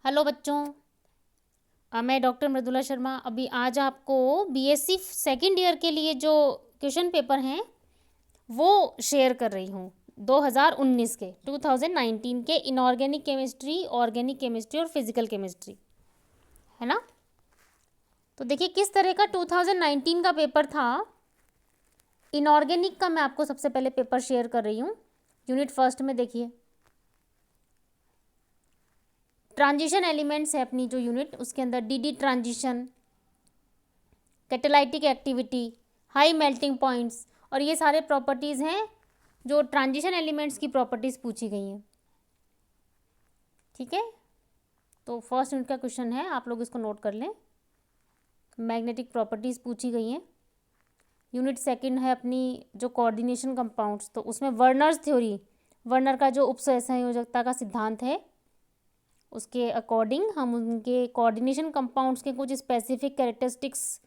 Hello बच्चों। मैं doctor Mridula Sharma अभी आज आपको बीएससी सेकंड ईयर के लिए जो क्वेश्चन पेपर हैं वो शेयर कर रही हूँ। 2019 के इनऑर्गेनिक केमिस्ट्री, ऑर्गेनिक केमिस्ट्री और फिजिकल केमिस्ट्री, है ना। तो देखिए किस तरह का 2019 का पेपर था। इनऑर्गेनिक का मैं आपको सबसे पहले पेपर शेयर कर रही हूँ। यूनिट फर्स्ट में देखिए ट्रांजिशन एलिमेंट्स है अपनी जो यूनिट, उसके अंदर D transition, catalytic activity, high melting points और ये सारे प्रॉपर्टीज़ हैं जो ट्रांजिशन एलिमेंट्स की प्रॉपर्टीज़ पूछी गई हैं। ठीक है, तो फर्स्ट यूनिट का क्वेश्चन है, आप लोग इसको नोट कर लें। मैग्नेटिक प्रॉपर्टीज़ पूछी गई हैं। यूनिट सेकंड है अपनी जो कोऑर्डिनेशन कंपाउंड्स, तो उसमें वर्नर्स थ्योरी, वर्नर का जो उपसंयोजकता का सिद्धांत है उसके अकॉर्डिंग हम उनके कोऑर्डिनेशन कंपाउंड्स के कुछ स्पेसिफिक कैरेक्टरिस्टिक्स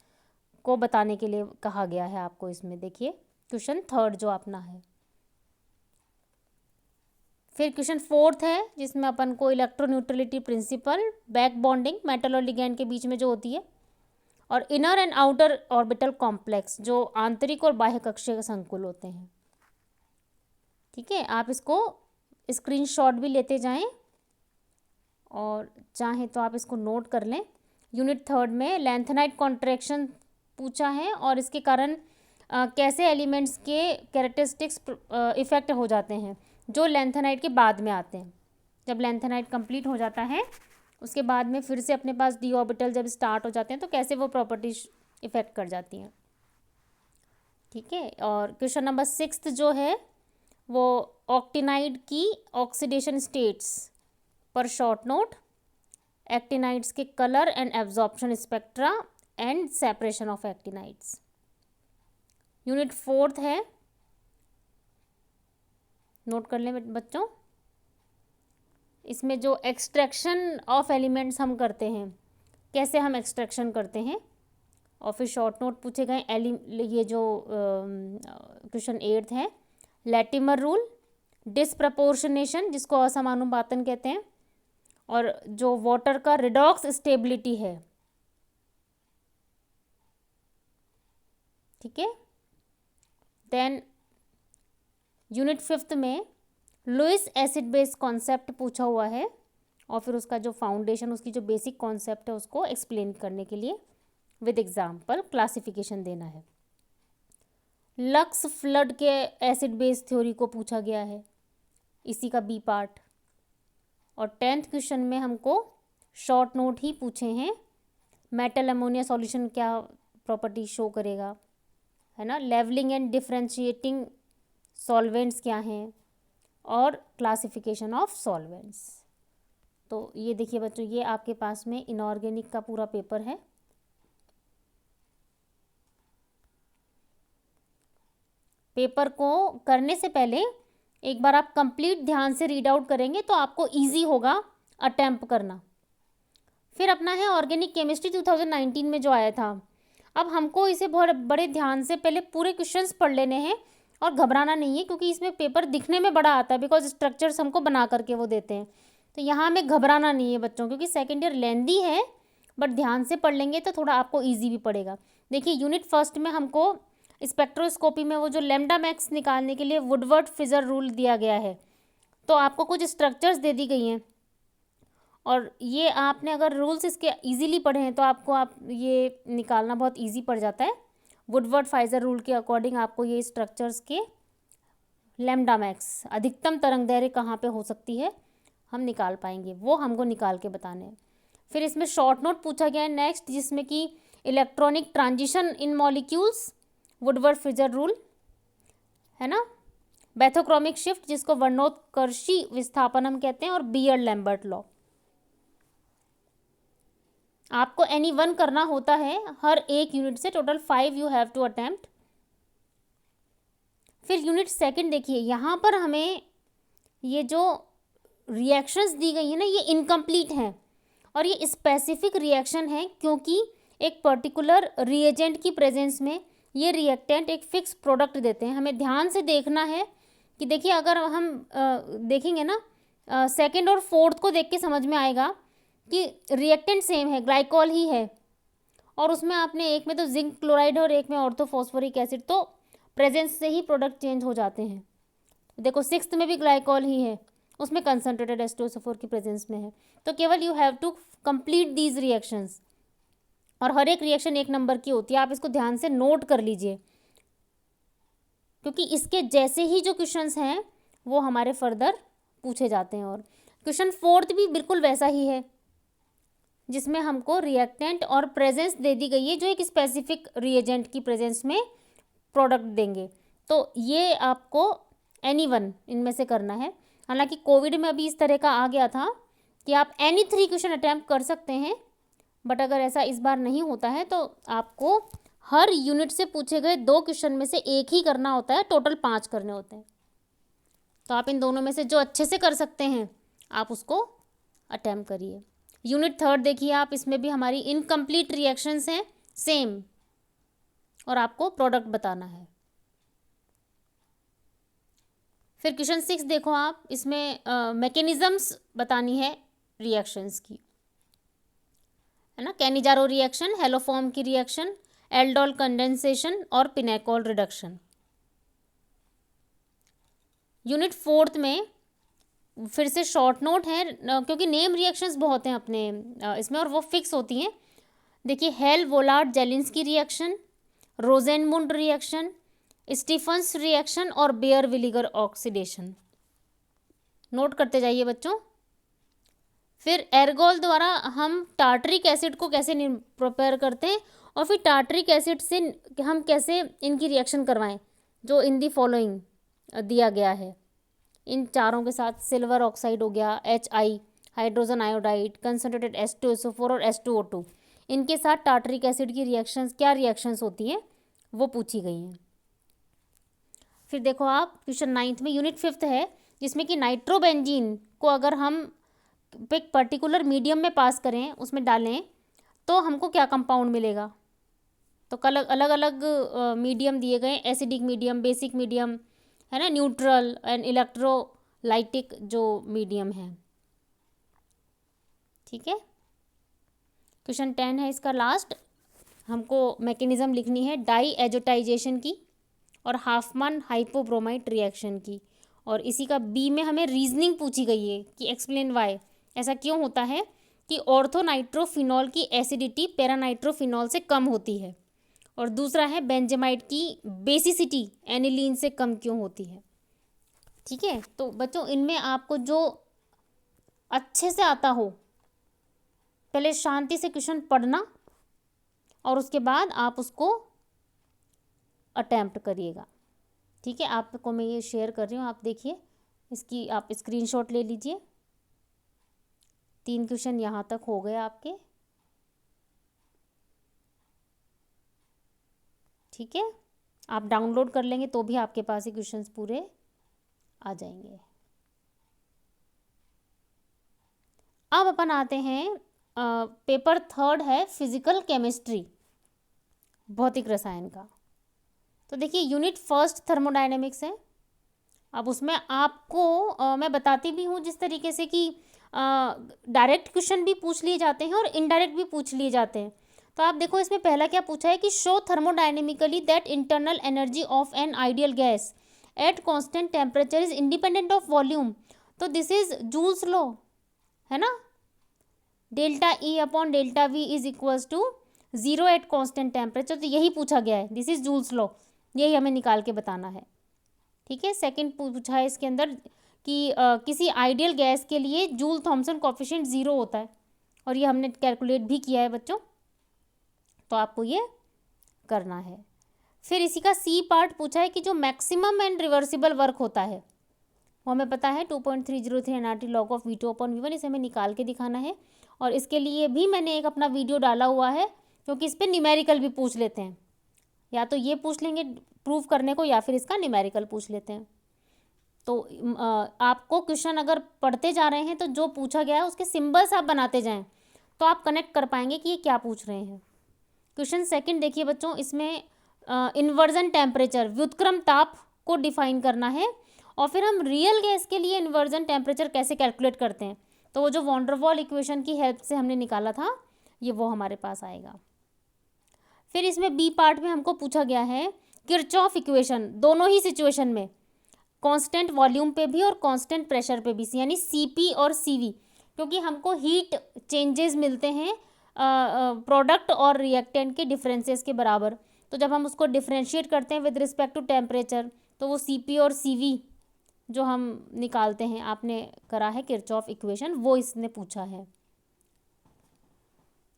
को बताने के लिए कहा गया है आपको। इसमें देखिए क्वेश्चन थर्ड जो अपना है। फिर क्वेश्चन फोर्थ है जिसमें अपन को इलेक्ट्रोन्यूट्रलिटी प्रिंसिपल, बैक बॉन्डिंग मेटल और लिगैंड के बीच में जो होती है, और inner and outer orbital complex जो आंतरिक और बाह्य कक्षीय संकुल होते हैं। ठीक है, आप इसको स्क्रीनशॉट भी लेते जाएं और चाहें तो आप इसको नोट कर लें। यूनिट थर्ड में लेंथेनाइट कॉन्ट्रैक्शन पूछा है और इसके कारण कैसे एलिमेंट्स के कैरेक्टरिस्टिक्स इफेक्ट हो जाते हैं जो लेंथेनाइट के बाद में आते हैं। जब लेंथेनाइट कंप्लीट हो जाता है उसके बाद में फिर से अपने पास डी ऑर्बिटल जब स्टार्ट हो जाते हैं तो कैसे वो प्रॉपर्टीज इफेक्ट कर जाती हैं। ठीक है, और क्वेश्चन नंबर 6 जो है वो ऑक्टिनाइड की ऑक्सीडेशन स्टेट्स पर शॉर्ट नोट, एक्टिनाइड्स के colour and absorption spectra and separation of actinides. Unit fourth है, नोट कर लें बच्चों। इसमें जो एक्सट्रैक्शन ऑफ एलिमेंट्स हम करते हैं, कैसे हम एक्सट्रैक्शन करते हैं, और फिर शॉर्ट नोट पूछे गए। ये जो क्वेश्चन 8 है, लैटिमर रूल, डिसप्रपोर्शनेशन जिसको असमानुपातन कहते हैं, और जो वाटर का रिडॉक्स स्टेबिलिटी है। ठीक है, देन यूनिट फिफ्थ में लुईस एसिड बेस कॉन्सेप्ट पूछा हुआ है और फिर उसका जो फाउंडेशन, उसकी जो बेसिक कॉन्सेप्ट है उसको एक्सप्लेन करने के लिए विद एग्जाम्पल क्लासिफिकेशन देना है। लक्स फ्लड के एसिड बेस थ्योरी को पूछा गया है, इसी का बी पार्ट। और 10th क्वेश्चन में हमको शॉर्ट नोट ही पूछे हैं, मेटल अमोनिया सॉल्यूशन क्या प्रॉपर्टी शो करेगा, है ना, लेवलिंग एंड डिफरेंशिएटिंग सॉल्वेंट्स क्या हैं, और क्लासिफिकेशन ऑफ सॉल्वेंट्स। तो ये देखिए बच्चों, ये आपके पास में इनऑर्गेनिक का पूरा पेपर है। पेपर को करने से पहले एक बार आप कंप्लीट ध्यान से रीड आउट करेंगे तो आपको इजी होगा अटेम्प्ट करना। फिर अपना है ऑर्गेनिक केमिस्ट्री 2019 में जो आया था। अब हमको इसे बहुत बड़े ध्यान से पहले पूरे क्वेश्चंस पढ़ लेने हैं और घबराना नहीं है, क्योंकि इसमें पेपर दिखने में बड़ा आता है बिकॉज स्ट्रक्चर्स हमको बना करके वो देते हैं। तो यहाँ हमें घबराना नहीं है बच्चों, क्योंकि सेकेंड ईयर लेंदी है, बट ध्यान से पढ़ लेंगे तो थोड़ा आपको ईजी भी पड़ेगा। देखिए यूनिट फर्स्ट में हमको स्पेक्ट्रोस्कोपी में वो जो लैम्डा मैक्स निकालने के लिए वुडवर्ड फिजर रूल दिया गया है, तो आपको कुछ स्ट्रक्चर्स दे दी गई हैं और ये आपने अगर रूल्स इसके इजीली पढ़े हैं तो आपको आप ये निकालना बहुत इजी पड़ जाता है। वुडवर्ड फाइजर रूल के अकॉर्डिंग आपको ये स्ट्रक्चर्स के लैम्डा मैक्स, अधिकतम तरंग दैर्घ्य कहाँ पे हो सकती है, हम निकाल पाएंगे, वो हमको निकाल के बताने हैं। फिर इसमें शॉर्ट नोट पूछा गया है नेक्स्ट, जिसमें कि electronic transition in molecules, Woodward फिजर rule, है ना, बैथोक्रोमिक शिफ्ट जिसको वर्णोत्कर्षी विस्थापन हम कहते हैं, और बियर लैम्बर्ट लॉ। आपको एनी वन करना होता है हर एक यूनिट से, total 5 you have to attempt. फिर यूनिट सेकंड देखिए, यहाँ पर हमें ये जो रिएक्शंस दी गई है ना, ये इनकम्प्लीट हैं और ये स्पेसिफिक रिएक्शन है, क्योंकि एक पर्टिकुलर रिएजेंट की प्रेजेंस में ये रिएक्टेंट एक फिक्स प्रोडक्ट देते हैं। हमें ध्यान से देखना है कि देखिए अगर हम देखेंगे ना, सेकंड और फोर्थ को देख के समझ में आएगा कि रिएक्टेंट सेम है, ग्लाइकॉल ही है, और उसमें आपने एक में तो जिंक क्लोराइड है और एक में ऑर्थोफॉस्फोरिक एसिड, तो प्रेजेंस से ही प्रोडक्ट चेंज हो जाते हैं। देखो सिक्स्थ में भी ग्लाइकॉल ही है, उसमें कंसनट्रेटेड H2SO4 की प्रेजेंस में है। तो केवल you have to complete these reactions, और हर एक रिएक्शन एक नंबर की होती है, आप इसको ध्यान से नोट कर लीजिए, क्योंकि इसके जैसे ही जो क्वेश्चंस हैं वो हमारे फर्दर पूछे जाते हैं। और क्वेश्चन फोर्थ भी बिल्कुल वैसा ही है, जिसमें हमको रिएक्टेंट और प्रेजेंस दे दी गई है जो एक स्पेसिफिक रिएजेंट की प्रेजेंस में प्रोडक्ट देंगे। तो ये आपको एनीवन इनमें से करना है। हालांकि कोविड में अभी इस तरह का आ गया था कि आप एनी 3 क्वेश्चन अटैम्प्ट कर सकते हैं, बट अगर ऐसा इस बार नहीं होता है तो आपको हर यूनिट से पूछे गए 2 क्वेश्चन में से एक ही करना होता है, टोटल 5 करने होते हैं। तो आप इन दोनों में से जो अच्छे से कर सकते हैं आप उसको अटैम्प्ट करिए। यूनिट 3 देखिए आप, इसमें भी हमारी इनकम्प्लीट रिएक्शंस हैं सेम, और आपको प्रोडक्ट बताना है। फिर क्वेश्चन 6 देखो आप, इसमें मैकेनिज्म्स बतानी है रिएक्शंस की, है ना। कैनिजारो रिएक्शन, हेलोफॉर्म की रिएक्शन, एल्डोल कंडेंसेशन और पिनेकॉल रिडक्शन। यूनिट 4 में फिर से शॉर्ट नोट है, क्योंकि नेम रिएक्शंस बहुत हैं अपने इसमें और वो फिक्स होती हैं। देखिए Hell Volhard Zelinsky reaction, Rosenmund reaction, Stephens reaction और बेयर विलीगर ऑक्सीडेशन। नोट करते जाइए बच्चों। फिर एर्गोल द्वारा हम टार्टरिक एसिड को कैसे प्रिपेयर करते हैं, और फिर टार्टरिक एसिड से हम कैसे इनकी रिएक्शन करवाएं, जो इन दी फॉलोइंग दिया गया है। इन चारों के साथ सिल्वर ऑक्साइड हो गया, HI hydrogen iodide, concentrated H2SO4 और H2O2, इनके साथ टार्टरिक एसिड की रिएक्शंस, क्या रिएक्शंस होती हैं वो पूछी गई हैं। फिर देखो आप क्वेश्चन 9 में, यूनिट 5 है, जिसमें कि नाइट्रोबेंजीन को अगर हम एक पर्टिकुलर मीडियम में पास करें, उसमें डालें, तो हमको क्या कंपाउंड मिलेगा। तो अलग अलग मीडियम दिए गए, एसिडिक मीडियम, बेसिक मीडियम, है ना, न्यूट्रल एंड इलेक्ट्रोलाइटिक जो मीडियम है। ठीक है, क्वेश्चन 10 है इसका लास्ट, हमको मैकेनिज्म लिखनी है डाई एजोटाइजेशन की और हाफमैन हाइपोब्रोमाइड रिएक्शन की, और इसी का बी में हमें रीजनिंग पूछी गई है कि एक्सप्लेन वाई, ऐसा क्यों होता है कि ऑर्थोनाइट्रोफिनॉल की एसिडिटी पैरानाइट्रोफिनॉल से कम होती है, और दूसरा है बेंजामाइड की बेसिसिटी एनिलीन से कम क्यों होती है। ठीक है, तो बच्चों इनमें आपको जो अच्छे से आता हो, पहले शांति से क्वेश्चन पढ़ना और उसके बाद आप उसको अटेम्प्ट करिएगा। ठीक है, आपको मैं ये शेयर कर रही हूँ, आप देखिए, इसकी आप स्क्रीनशॉट ले लीजिए। 3 क्वेश्चन यहाँ तक हो गए आपके। ठीक है, आप डाउनलोड कर लेंगे तो भी आपके पास ही क्वेश्चंस पूरे आ जाएंगे। अब अपन आते हैं पेपर 3 है फिजिकल केमिस्ट्री, भौतिक रसायन का। तो देखिए यूनिट 1 थर्मोडायनेमिक्स है। अब उसमें आपको मैं बताती भी हूँ जिस तरीके से कि डायरेक्ट क्वेश्चन भी पूछ लिए जाते हैं और इनडायरेक्ट भी पूछ लिए जाते हैं। तो आप देखो इसमें पहला क्या पूछा है कि show thermodynamically that internal energy of an ideal gas at constant temperature is independent of volume. तो दिस इज जूल्स लॉ, है ना। Delta E upon delta V is equals to 0 at constant temperature. तो यही पूछा गया है, this is Joule's law, यही हमें निकाल के बताना है। ठीक है, सेकंड पूछा है इसके अंदर कि किसी आइडियल गैस के लिए जूल थॉम्सन कोफिशिएंट 0 होता है, और ये हमने कैलकुलेट भी किया है बच्चों, तो आपको ये करना है। फिर इसी का सी पार्ट पूछा है कि जो मैक्सिमम एंड रिवर्सिबल वर्क होता है वो हमें पता है 2.303 nRT log of V2 upon V1, इसे हमें निकाल के दिखाना है। और इसके लिए भी मैंने एक अपना वीडियो डाला हुआ है, क्योंकि इस पर न्यूमेरिकल भी पूछ लेते हैं, या तो ये पूछ लेंगे प्रूव करने को या फिर इसका न्यूमेरिकल पूछ लेते हैं। तो आपको क्वेश्चन अगर पढ़ते जा रहे हैं तो जो पूछा गया है उसके सिंबल्स आप बनाते जाएं, तो आप कनेक्ट कर पाएंगे कि ये क्या पूछ रहे हैं। क्वेश्चन सेकंड देखिए बच्चों, इसमें इन्वर्जन टेम्परेचर, व्युत्क्रम ताप को डिफाइन करना है, और फिर हम रियल गैस के लिए इन्वर्जन टेम्परेचर कैसे कैलकुलेट करते हैं। तो वो जो वॉन डेर वाल इक्वेशन की हेल्प से हमने निकाला था, ये वो हमारे पास आएगा। फिर इसमें बी पार्ट में हमको पूछा गया है किरचॉफ इक्वेशन, दोनों ही सिचुएशन में, कांस्टेंट वॉल्यूम पे भी और कांस्टेंट प्रेशर पे भी, यानी सीपी और सीवी, क्योंकि हमको हीट चेंजेस मिलते हैं प्रोडक्ट और रिएक्टेंट के डिफरेंसेस के बराबर। तो जब हम उसको डिफ्रेंशिएट करते हैं विद रिस्पेक्ट टू टेम्परेचर, तो वो सीपी और सीवी जो हम निकालते हैं, आपने करा है किरचॉफ इक्वेशन, वो इसने पूछा है।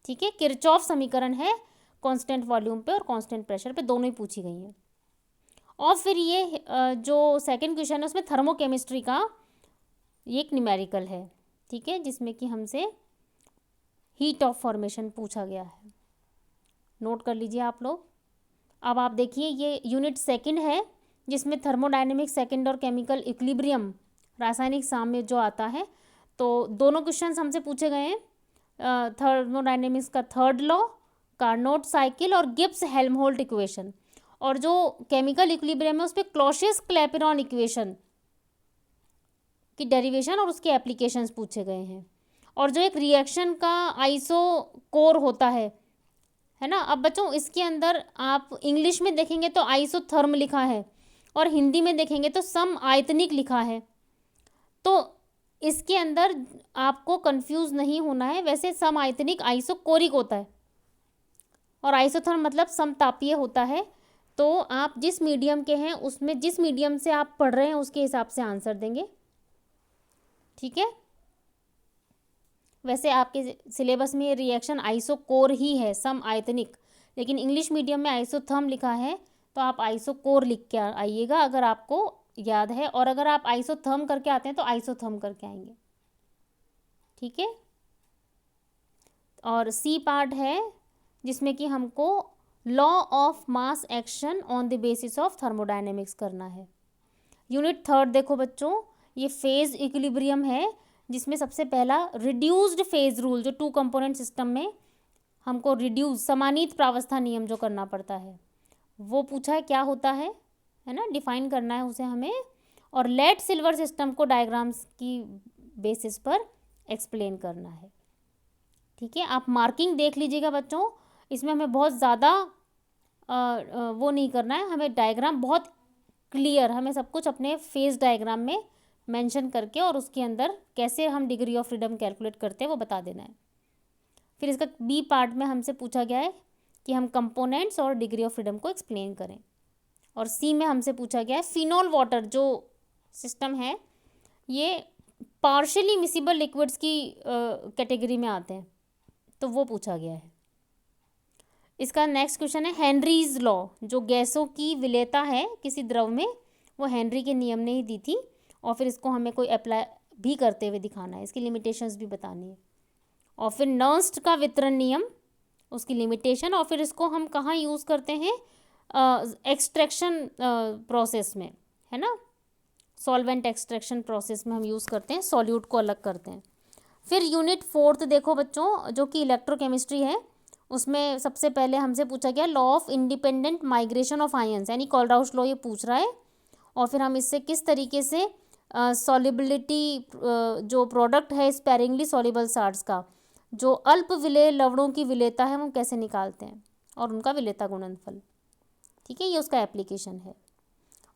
ठीक है, किरचॉफ समीकरण है कांस्टेंट वॉल्यूम पे और कांस्टेंट प्रेशर पे, दोनों ही पूछी गई हैं। और फिर ये जो सेकंड क्वेश्चन है उसमें थर्मोकेमिस्ट्री का ये एक न्यूमेरिकल है, ठीक है, जिसमें कि हमसे हीट ऑफ फॉर्मेशन पूछा गया है। नोट कर लीजिए आप लोग। अब आप देखिए ये यूनिट सेकंड है, जिसमें थर्मोडायनेमिक सेकंड और केमिकल इक्विलिब्रियम, रासायनिक साम्य जो आता है। तो दोनों क्वेश्चंस हमसे पूछे गए हैं, थर्मोडायनेमिक्स का थर्ड लॉ, कार्नोट साइकिल और गिब्स हेल्महोल्ट्ज इक्वेशन, और जो केमिकल इक्विलिब्रियम है उस पर क्लॉसियस क्लैपेरॉन इक्वेशन की डेरिवेशन और उसके एप्लीकेशंस पूछे गए हैं। और जो एक रिएक्शन का आइसो कोर होता है ना। अब बच्चों इसके अंदर आप इंग्लिश में देखेंगे तो आइसोथर्म लिखा है और हिंदी में देखेंगे तो सम आयतनिक लिखा है, तो इसके अंदर आपको कंफ्यूज नहीं होना है। वैसे सम आयतनिक आइसोकोरिक होता है और आइसोथर्म मतलब समतापीय होता है। तो आप जिस मीडियम के हैं उसमें, जिस मीडियम से आप पढ़ रहे हैं उसके हिसाब से आंसर देंगे, ठीक है। वैसे आपके सिलेबस में ये रिएक्शन आइसोकोर ही है, सम आयतनिक, लेकिन इंग्लिश मीडियम में आइसोथर्म लिखा है, तो आप आइसोकोर लिख के आइएगा अगर आपको याद है, और अगर आप आइसोथर्म करके आते हैं तो आइसोथर्म करके आएंगे, ठीक है। और सी पार्ट है जिसमें कि हमको law of mass action on the basis of thermodynamics करना है। यूनिट थर्ड देखो बच्चों, ये फेज इक्विलिब्रियम है, जिसमें सबसे पहला रिड्यूस्ड फेज रूल, जो टू कंपोनेंट सिस्टम में हमको रिड्यूस समानीत प्रावस्था नियम जो करना पड़ता है, वो पूछा है क्या होता है ना, डिफाइन करना है उसे हमें। और लेड सिल्वर सिस्टम को डायग्राम्स की बेसिस पर एक्सप्लेन करना है, ठीक है। आप मार्किंग देख लीजिएगा बच्चों, इसमें हमें बहुत ज़्यादा वो नहीं करना है, हमें डायग्राम बहुत क्लियर, हमें सब कुछ अपने फेज डायग्राम में मेंशन करके और उसके अंदर कैसे हम डिग्री ऑफ फ्रीडम कैलकुलेट करते हैं वो बता देना है। फिर इसका बी पार्ट में हमसे पूछा गया है कि हम कंपोनेंट्स और डिग्री ऑफ फ्रीडम को एक्सप्लेन करें। और सी में हमसे पूछा गया है फिनोल वाटर जो सिस्टम है, ये पार्शियली मिसिबल लिक्विड्स की कैटेगरी में आते हैं, तो वो पूछा गया है। इसका नेक्स्ट क्वेश्चन है हेनरीज लॉ, जो गैसों की विलेयता है किसी द्रव में, वो हेनरी के नियम ने ही दी थी, और फिर इसको हमें कोई अप्लाई भी करते हुए दिखाना है, इसकी लिमिटेशंस भी बतानी है। और फिर नर्स्ट का वितरण नियम, उसकी लिमिटेशन, और फिर इसको हम कहाँ यूज़ करते हैं, एक्सट्रैक्शन प्रोसेस में, है ना, सॉल्वेंट एक्सट्रैक्शन प्रोसेस में हम यूज़ करते हैं, सॉल्यूट को अलग करते हैं। फिर यूनिट फोर्थ देखो बच्चों, जो कि इलेक्ट्रोकेमिस्ट्री है, उसमें सबसे पहले हमसे पूछा गया law of independent migration of ions, यानी कोल्डाउस लॉ ये पूछ रहा है। और फिर हम इससे किस तरीके से सॉलिबिलिटी जो प्रोडक्ट है स्पेरिंगली सॉल्युबल साल्ट्स का, जो अल्प विलेय लवणों की विलेयता है, वो कैसे निकालते हैं, और उनका विलेयता गुणनफल, ठीक है, ये उसका एप्लीकेशन है।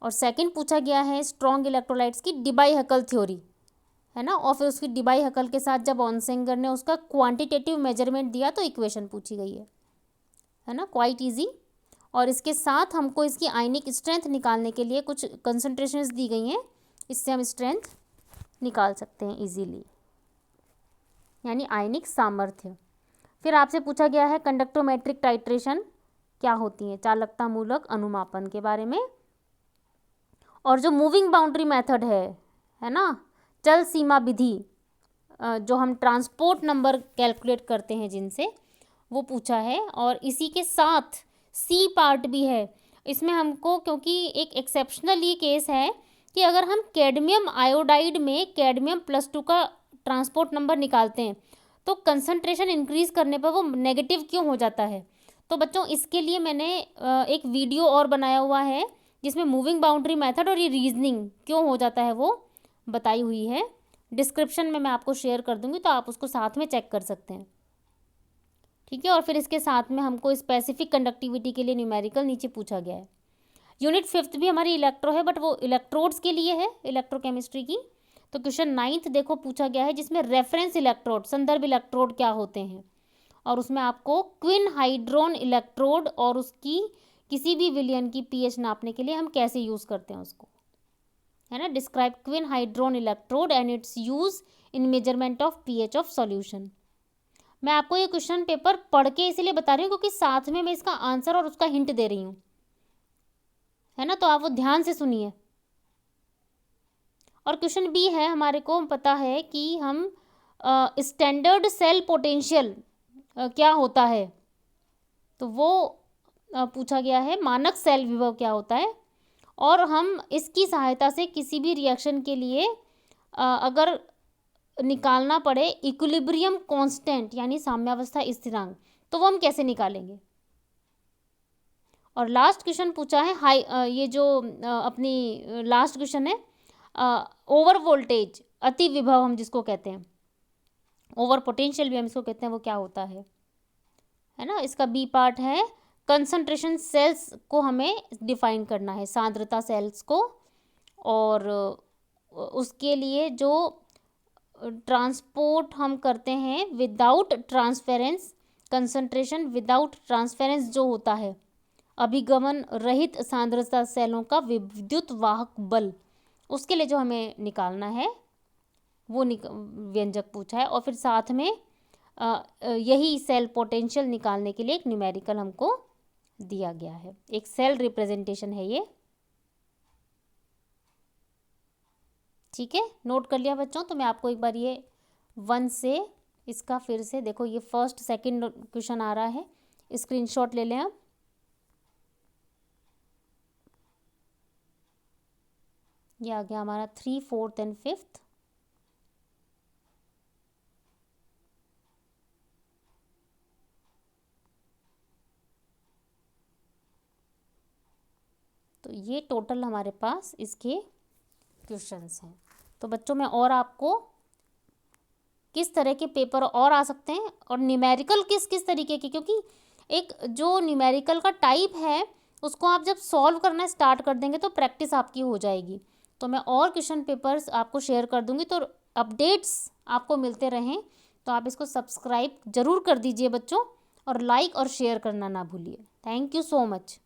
और सेकंड पूछा गया है स्ट्रॉन्ग इलेक्ट्रोलाइट्स की डिबाई हकल थ्योरी, है ना, और फिर उसकी डिबाई हकल के साथ जब ऑनसेंगर ने उसका क्वांटिटेटिव मेजरमेंट दिया तो इक्वेशन पूछी गई है ना, क्वाइट ईजी। और इसके साथ हमको इसकी आयनिक स्ट्रेंथ निकालने के लिए कुछ कंसंट्रेशंस दी गई हैं, इससे हम स्ट्रेंथ निकाल सकते हैं इजीली, यानी आयनिक सामर्थ्य। फिर आपसे पूछा गया है कंडक्टोमेट्रिक टाइट्रेशन क्या होती है, चालकता मूलक अनुमापन के बारे में। और जो मूविंग बाउंड्री मेथड है ना, चल सीमा विधि, जो हम ट्रांसपोर्ट नंबर कैलकुलेट करते हैं जिनसे, वो पूछा है। और इसी के साथ सी पार्ट भी है, इसमें हमको, क्योंकि एक एक्सेप्शनल ये केस है कि अगर हम कैडमियम आयोडाइड में कैडमियम +2 का ट्रांसपोर्ट नंबर निकालते हैं तो कंसंट्रेशन इंक्रीज करने पर वो नेगेटिव क्यों हो जाता है। तो बच्चों इसके लिए मैंने एक वीडियो और बनाया हुआ है जिसमें मूविंग बाउंड्री मेथड और ये रीजनिंग क्यों हो जाता है वो बताई हुई है, डिस्क्रिप्शन में मैं आपको शेयर कर दूंगी, तो आप उसको साथ में चेक कर सकते हैं, ठीक है। और फिर इसके साथ में हमको स्पेसिफिक कंडक्टिविटी के लिए न्यूमेरिकल नीचे पूछा गया है। यूनिट 5 भी हमारी इलेक्ट्रो है, बट वो इलेक्ट्रोड्स के लिए है, इलेक्ट्रोकेमिस्ट्री की। तो क्वेश्चन 9 देखो पूछा गया है, जिसमें रेफरेंस इलेक्ट्रोड, संदर्भ इलेक्ट्रोड क्या होते हैं, और उसमें आपको क्विन हाइड्रोन इलेक्ट्रोड और उसकी किसी भी विलयन की पीएच नापने के लिए हम कैसे यूज़ करते हैं उसको, है ना। Describe quinhydrone electrode and its use in measurement of pH of solution. मैं आपको ये क्वेश्चन पेपर पढ़ के इसीलिए बता रही हूँ क्योंकि साथ में मैं इसका आंसर और उसका हिंट दे रही हूँ, है ना, तो आप वो ध्यान से सुनिए। और क्वेश्चन बी है, हमारे को पता है कि हम स्टैंडर्ड सेल पोटेंशियल क्या होता है, तो वो पूछा गया है, मानक सेल विभव क्या होता है, और हम इसकी सहायता से किसी भी रिएक्शन के लिए अगर निकालना पड़े इक्विलिब्रियम कांस्टेंट यानी साम्यावस्था स्थिरांक, तो वो हम कैसे निकालेंगे। और लास्ट क्वेश्चन पूछा है ये जो अपनी लास्ट क्वेश्चन है, ओवर वोल्टेज अति विभव हम जिसको कहते हैं, ओवर पोटेंशियल भी हम इसको कहते हैं, वो क्या होता है ना। इसका बी पार्ट है, कंसंट्रेशन सेल्स को हमें डिफाइन करना है, सांद्रता सेल्स को, और उसके लिए जो ट्रांसपोर्ट हम करते हैं without transference, concentration without transference जो होता है, अभिगमन रहित सांद्रता सेलों का विद्युत वाहक बल, उसके लिए जो हमें निकालना है वो व्यंजक पूछा है। और फिर साथ में यही सेल पोटेंशियल निकालने के लिए एक न्यूमेरिकल हमको दिया गया है, एक सेल रिप्रेजेंटेशन है ये, ठीक है। नोट कर लिया बच्चों। तो मैं आपको एक बार ये 1 से इसका फिर से देखो, ये फर्स्ट सेकंड क्वेश्चन आ रहा है, स्क्रीनशॉट ले लें आप। ये आ गया हमारा 3, 4 एंड 5। तो ये टोटल हमारे पास इसके क्वेश्चंस हैं। तो बच्चों में और आपको किस तरह के पेपर और आ सकते हैं, और न्यूमेरिकल किस किस तरीके के, क्योंकि एक जो न्यूमेरिकल का टाइप है उसको आप जब सॉल्व करना स्टार्ट कर देंगे तो प्रैक्टिस आपकी हो जाएगी। तो मैं और क्वेश्चन पेपर्स आपको शेयर कर दूंगी, तो अपडेट्स आपको मिलते रहें। तो आप इसको सब्सक्राइब जरूर कर दीजिए बच्चों, और लाइक और शेयर करना ना भूलिए। Thank you so much.